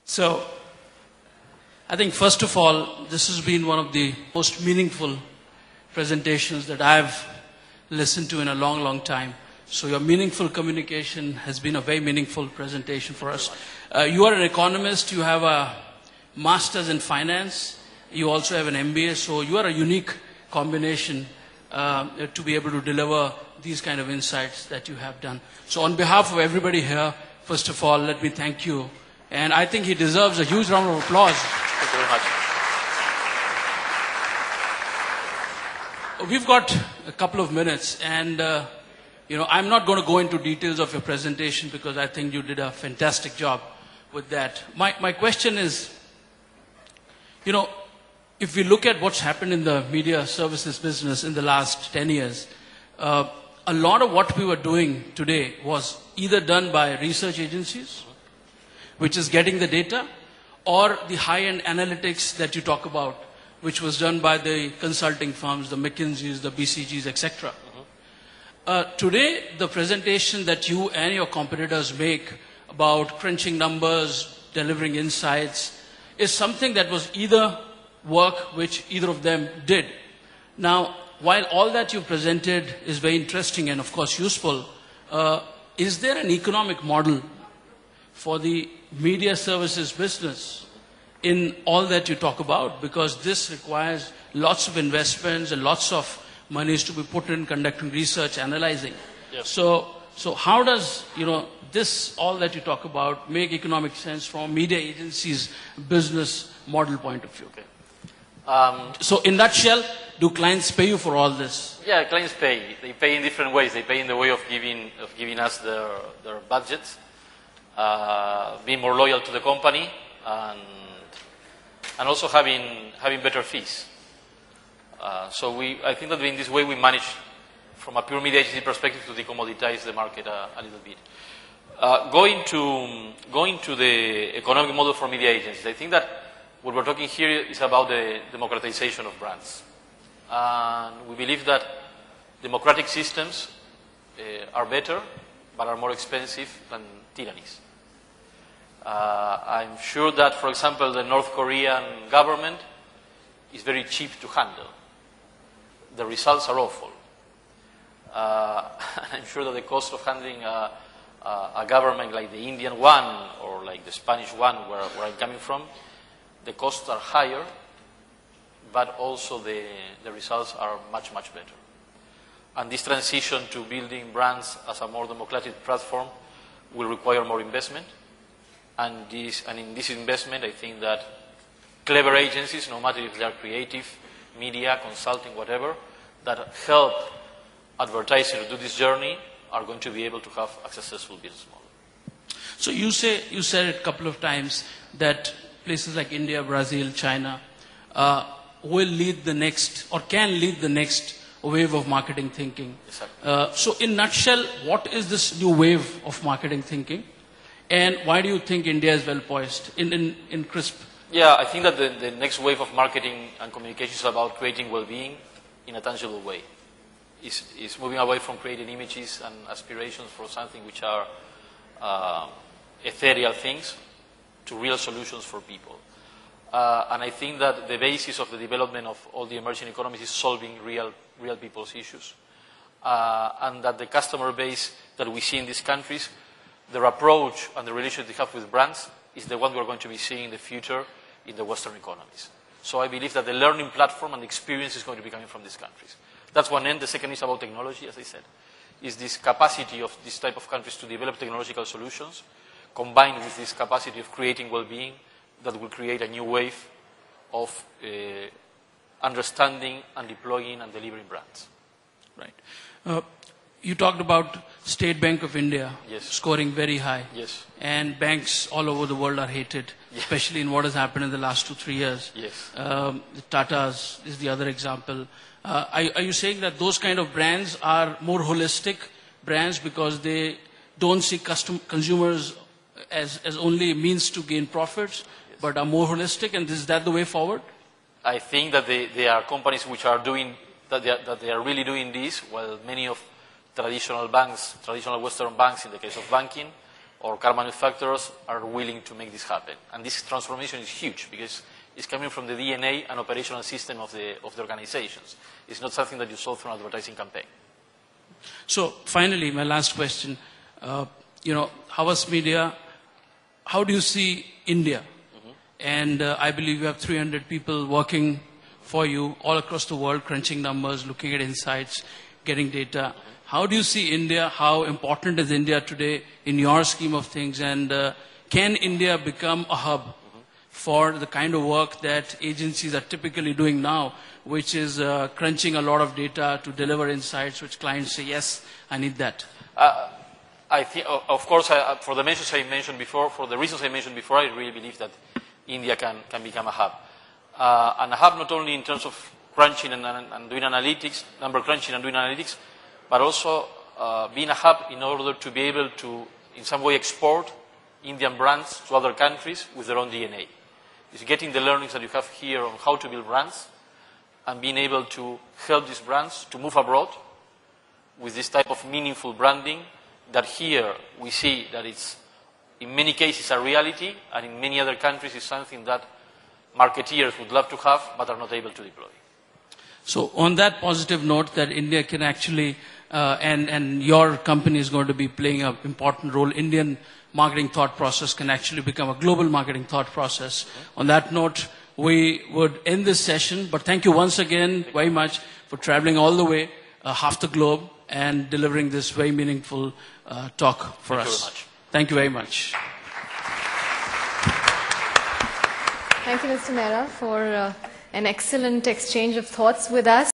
So, I think first of all, this has been one of the most meaningful presentations that I've listened to in a long, long time. So your meaningful communication has been a very meaningful presentation for us. You are an economist, you have a master's in finance, you also have an MBA, so you are a unique combination to be able to deliver these kind of insights that you have done. So on behalf of everybody here, first of all, let me thank you. And I think he deserves a huge round of applause. Thank you very much. We've got a couple of minutes, and I'm not going to go into details of your presentation because I think you did a fantastic job with that. My question is, if we look at what's happened in the media services business in the last 10 years, a lot of what we were doing today was either done by research agencies, which is getting the data, or the high-end analytics that you talk about, which was done by the consulting firms, the McKinseys, the BCGs, etc. Today, the presentation that you and your competitors make about crunching numbers, delivering insights, is something that was either work which either of them did. Now, while all that you presented is very interesting and of course useful, is there an economic model for the media services business in all that you talk about? Because this requires lots of investments and lots of monies to be put in conducting research, analyzing. Yes. So how does this, all that you talk about, make economic sense from media agencies' business model point of view? Okay. So in nutshell, do clients pay you for all this? Yeah, clients pay. They pay in different ways. They pay in the way of giving us their budgets, being more loyal to the company, and also having better fees. So I think that in this way we manage, from a pure media agency perspective, to decommoditize the market a little bit. Going to the economic model for media agencies, I think that what we're talking here is about the democratization of brands. And we believe that democratic systems are better, but are more expensive than tyrannies. I'm sure that, for example, the North Korean government is very cheap to handle. The results are awful. I'm sure that the cost of handling a government like the Indian one or like the Spanish one, where I'm coming from, the costs are higher, but also the results are much, much better. And this transition to building brands as a more democratic platform will require more investment. And in this investment, I think that clever agencies, no matter if they are creative, media, consulting, whatever, that help advertisers to do this journey are going to be able to have a successful business model. So you said it a couple of times that places like India, Brazil, China will lead the next, or can lead the next wave of marketing thinking. Exactly. So in nutshell, what is this new wave of marketing thinking? And why do you think India is well poised in crisp? Yeah, I think that the next wave of marketing and communication is about creating well-being in a tangible way. It's moving away from creating images and aspirations for something which are ethereal things to real solutions for people. And I think that the basis of the development of all the emerging economies is solving real people's issues. And that the customer base that we see in these countries, their approach and the relationship they have with brands is the one we're going to be seeing in the future in the Western economies. So I believe that the learning platform and the experience is going to be coming from these countries. That's one end. The second is about technology, as I said, is this capacity of this type of countries to develop technological solutions combined with this capacity of creating well-being that will create a new wave of understanding and deploying and delivering brands. Right. You talked about State Bank of India Yes. scoring very high. Yes. And banks all over the world are hated, Yes. especially in what has happened in the last 2-3 years. Yes. The Tatas is the other example. Are you saying that those kind of brands are more holistic brands because they don't see consumers as only means to gain profits, yes, but are more holistic, and is that the way forward? I think that they are companies which are doing that they are really doing this, while many of traditional banks, traditional Western banks, in the case of banking, or car manufacturers are willing to make this happen. And this transformation is huge because it's coming from the DNA and operational system of the organizations. It's not something that you solve through an advertising campaign. So finally, my last question, Havas Media, how do you see India? And I believe you have 300 people working for you all across the world, crunching numbers, looking at insights, getting data. How do you see India? How important is India today in your scheme of things? And can India become a hub for the kind of work that agencies are typically doing now, which is crunching a lot of data to deliver insights, which clients say, yes, I need that? I think, of course, for the reasons I mentioned before, I really believe that India can become a hub. And a hub not only in terms of crunching and doing analytics, number crunching and doing analytics, but also being a hub in order to be able to, in some way, export Indian brands to other countries with their own DNA. It's getting the learnings that you have here on how to build brands and being able to help these brands to move abroad with this type of meaningful branding that here we see that it's in many cases a reality, and in many other countries is something that marketeers would love to have but are not able to deploy. So on that positive note that India can actually, and your company is going to be playing an important role, Indian marketing thought process can actually become a global marketing thought process. On that note, we would end this session, but thank you once again very much for traveling all the way, half the globe, and delivering this very meaningful talk for us. Thank you very much. Thank you, Mr. Mehra, for an excellent exchange of thoughts with us.